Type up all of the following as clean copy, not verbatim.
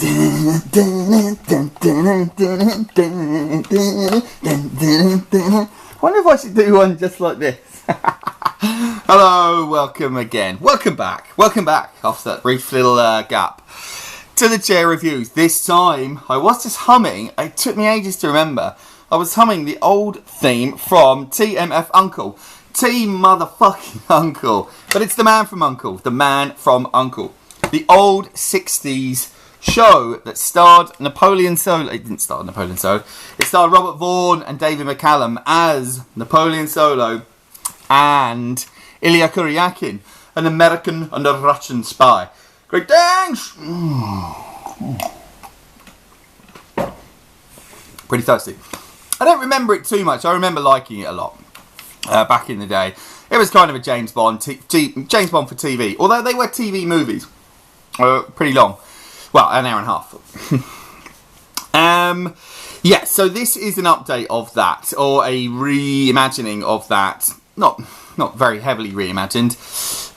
Wonder if I should do one just like this. Hello, welcome again. Welcome back after that brief little gap to the chair reviews. This time I was just humming. It took me ages to remember. I was humming the old theme from TMF Uncle. Team motherfucking Uncle. But it's the Man from U.N.C.L.E. The Man from U.N.C.L.E. The old 60s show that starred Napoleon Solo. It didn't star Napoleon Solo. It starred Robert Vaughn and David McCallum as Napoleon Solo and Ilya Kuryakin, an American and a Russian spy. Great thanks! Pretty thirsty. I don't remember it too much. I remember liking it a lot back in the day. It was kind of a James Bond for TV, although they were TV movies. Pretty long. Well, an hour and a half. Yeah, so this is an update of that, or a reimagining of that. Not very heavily reimagined.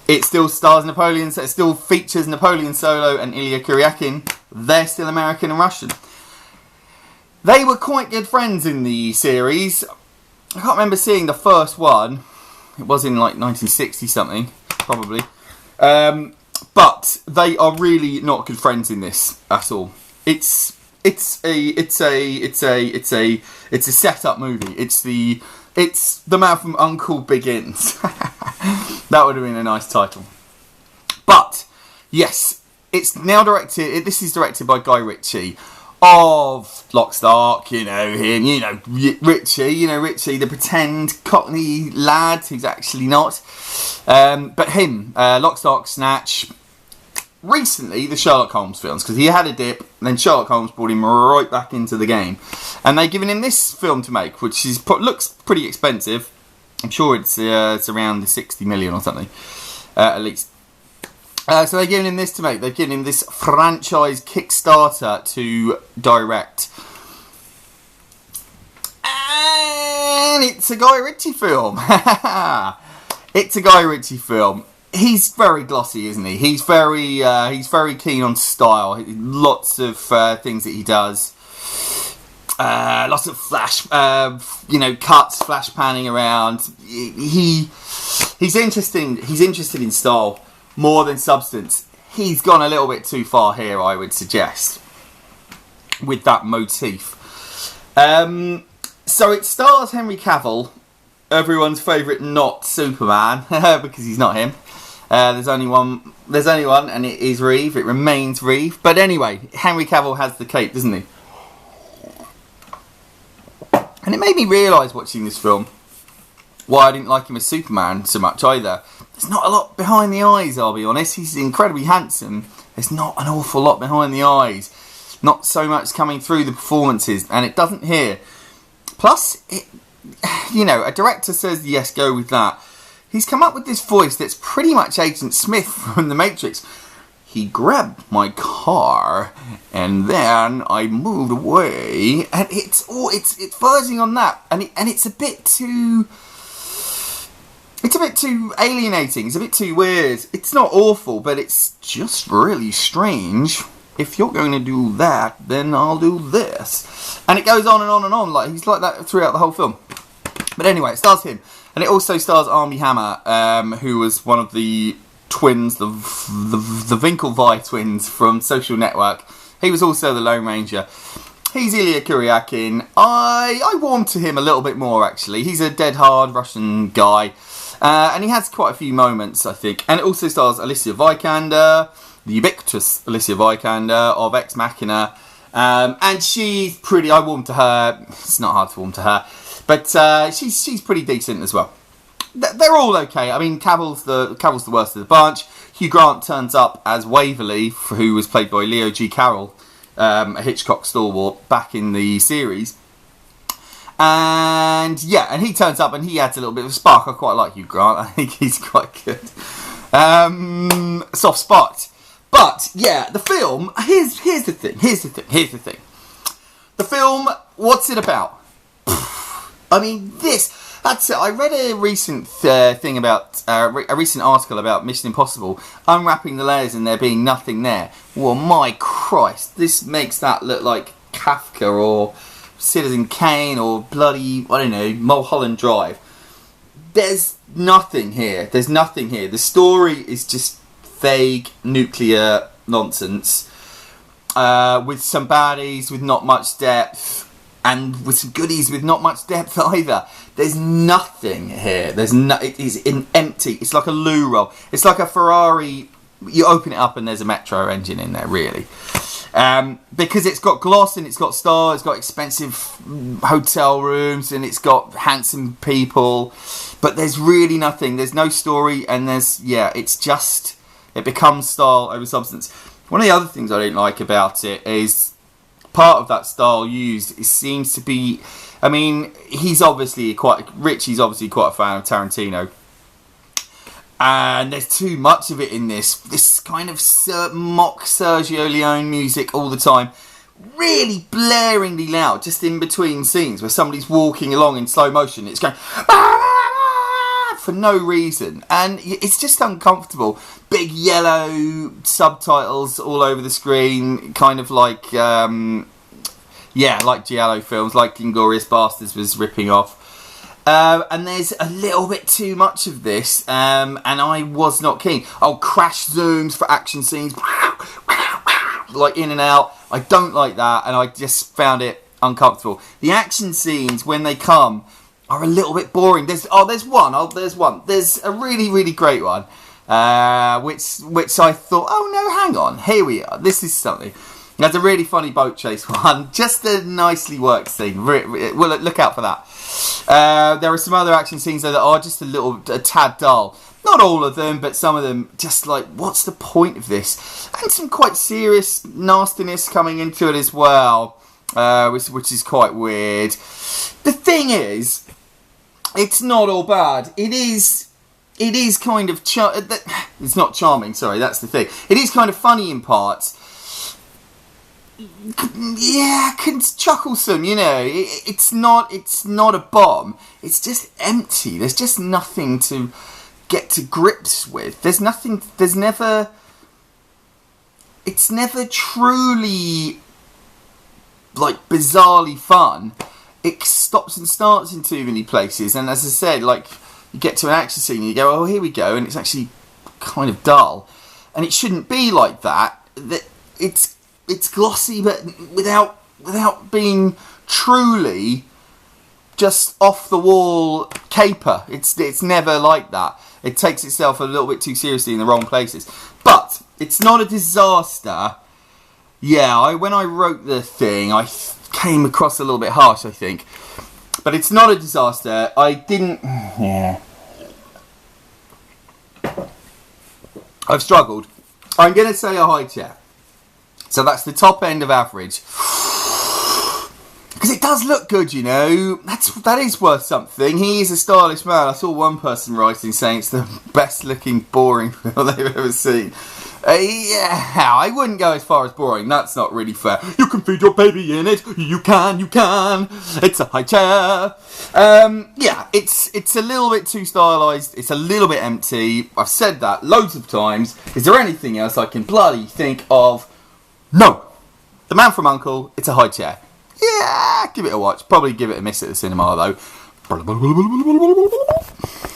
It still stars Napoleon, it still features Napoleon Solo and Ilya Kuryakin. They're still American and Russian. They were quite good friends in the series. I can't remember seeing the first one. It was in like 1960 something, probably. But they are really not good friends in this at all. It's a setup movie. It's the Man from U.N.C.L.E. Begins. That would have been a nice title. But yes, it's now directed. This is directed by Guy Ritchie of Lock, Stock. You know him. You know Ritchie. You know Ritchie, the pretend Cockney lad who's actually not. But him, Lock, Stock, Snatch. Recently, the Sherlock Holmes films, because he had a dip, and then Sherlock Holmes brought him right back into the game, and they've given him this film to make, which looks pretty expensive. I'm sure it's around the 60 million or something, at least. So they've given him this to make. They've given him this franchise Kickstarter to direct, and it's a Guy Ritchie film. It's a Guy Ritchie film. He's very glossy, isn't he? He's very keen on style. Lots of things that he does. Lots of flash, cuts, flash panning around. He's interesting. He's interested in style more than substance. He's gone a little bit too far here, I would suggest, with that motif. So it stars Henry Cavill, everyone's favourite not Superman, because he's not him. There's only one, and it is Reeve. It remains Reeve. But anyway, Henry Cavill has the cape, doesn't he? And it made me realise watching this film why I didn't like him as Superman so much either. There's not a lot behind the eyes, I'll be honest. He's incredibly handsome. There's not an awful lot behind the eyes. Not so much coming through the performances, and it doesn't here. Plus, a director says, yes, go with that. He's come up with this voice that's pretty much Agent Smith from The Matrix. He grabbed my car, and then I moved away, and it's verging on that, and it's a bit too alienating. It's a bit too weird. It's not awful, but it's just really strange. If you're going to do that, then I'll do this, and it goes on and on and on. Like he's like that throughout the whole film. But anyway, it stars him. And it also stars Armie Hammer, who was one of the twins, the Winklevi twins from Social Network. He was also the Lone Ranger. He's Ilya Kuryakin. I warmed to him a little bit more, actually. He's a dead hard Russian guy. And he has quite a few moments, I think. And it also stars Alicia Vikander, the ubiquitous Alicia Vikander of Ex Machina. And she's pretty... I warmed to her. It's not hard to warm to her. But she's pretty decent as well. They're all okay. I mean, Cavill's the worst of the bunch. Hugh Grant turns up as Waverley, who was played by Leo G. Carroll, a Hitchcock stalwart back in the series. And he turns up and he adds a little bit of a spark. I quite like Hugh Grant. I think he's quite good. Soft spot. But yeah, the film. Here's the thing. The film. What's it about? I mean, that's it. I read a recent thing about a recent article about Mission Impossible unwrapping the layers and there being nothing there. Well, my Christ, this makes that look like Kafka or Citizen Kane or bloody, I don't know, Mulholland Drive. There's nothing here. There's nothing here. The story is just vague nuclear nonsense with some baddies with not much depth and with some goodies with not much depth either. There's nothing here. It is empty. It's like a loo roll. It's like a Ferrari. You open it up and there's a Metro engine in there, really. Because it's got gloss and it's got stars, it's got expensive hotel rooms and it's got handsome people, but there's really nothing. There's no story, and it becomes style over substance. One of the other things I don't like about it is part of that style used. It seems to be, I mean, Ritchie's obviously quite a fan of Tarantino. And there's too much of it in this kind of mock Sergio Leone music all the time. Really blaringly loud, just in between scenes where somebody's walking along in slow motion. It's going for no reason. And it's just uncomfortable. Big yellow subtitles all over the screen, kind of like, like Giallo films, like Inglourious Basterds was ripping off. And there's a little bit too much of this, and I was not keen. Crash zooms for action scenes, like in and out. I don't like that, and I just found it uncomfortable. The action scenes, when they come, are a little bit boring. There's one. There's a really, really great one, which I thought, oh no, hang on, here we are. This is something. There's a really funny boat chase one, just a nicely worked scene. Well, look out for that. There are some other action scenes though that are just a tad dull. Not all of them, but some of them just like, what's the point of this? And some quite serious nastiness coming into it as well, which is quite weird. The thing is, it's not all bad. It is kind of it's not charming. Sorry, that's the thing. It is kind of funny in parts. Yeah, chucklesome, you know. It's not a bomb. It's just empty. There's just nothing to get to grips with. There's nothing. It's never truly like bizarrely fun. It stops and starts in too many places, and as I said, like you get to an action scene and you go, oh, here we go, and it's actually kind of dull, and it shouldn't be like that. It's glossy, but without being truly just off the wall caper. It's never like that. It takes itself a little bit too seriously in the wrong places. But it's not a disaster. Yeah, when I wrote the thing, I came across a little bit harsh, I think. But it's not a disaster. I didn't. Yeah. I've struggled. I'm going to say a high chair. So that's the top end of average. Because it does look good, you know. That is worth something. He is a stylish man. I saw one person writing saying it's the best looking boring film they've ever seen. Yeah, I wouldn't go as far as boring. That's not really fair. You can feed your baby in it. You can. It's a high chair. Yeah, it's a little bit too stylized. It's a little bit empty. I've said that loads of times. Is there anything else I can bloody think of? No. The Man From U.N.C.L.E, it's a high chair. Yeah, give it a watch. Probably give it a miss at the cinema though.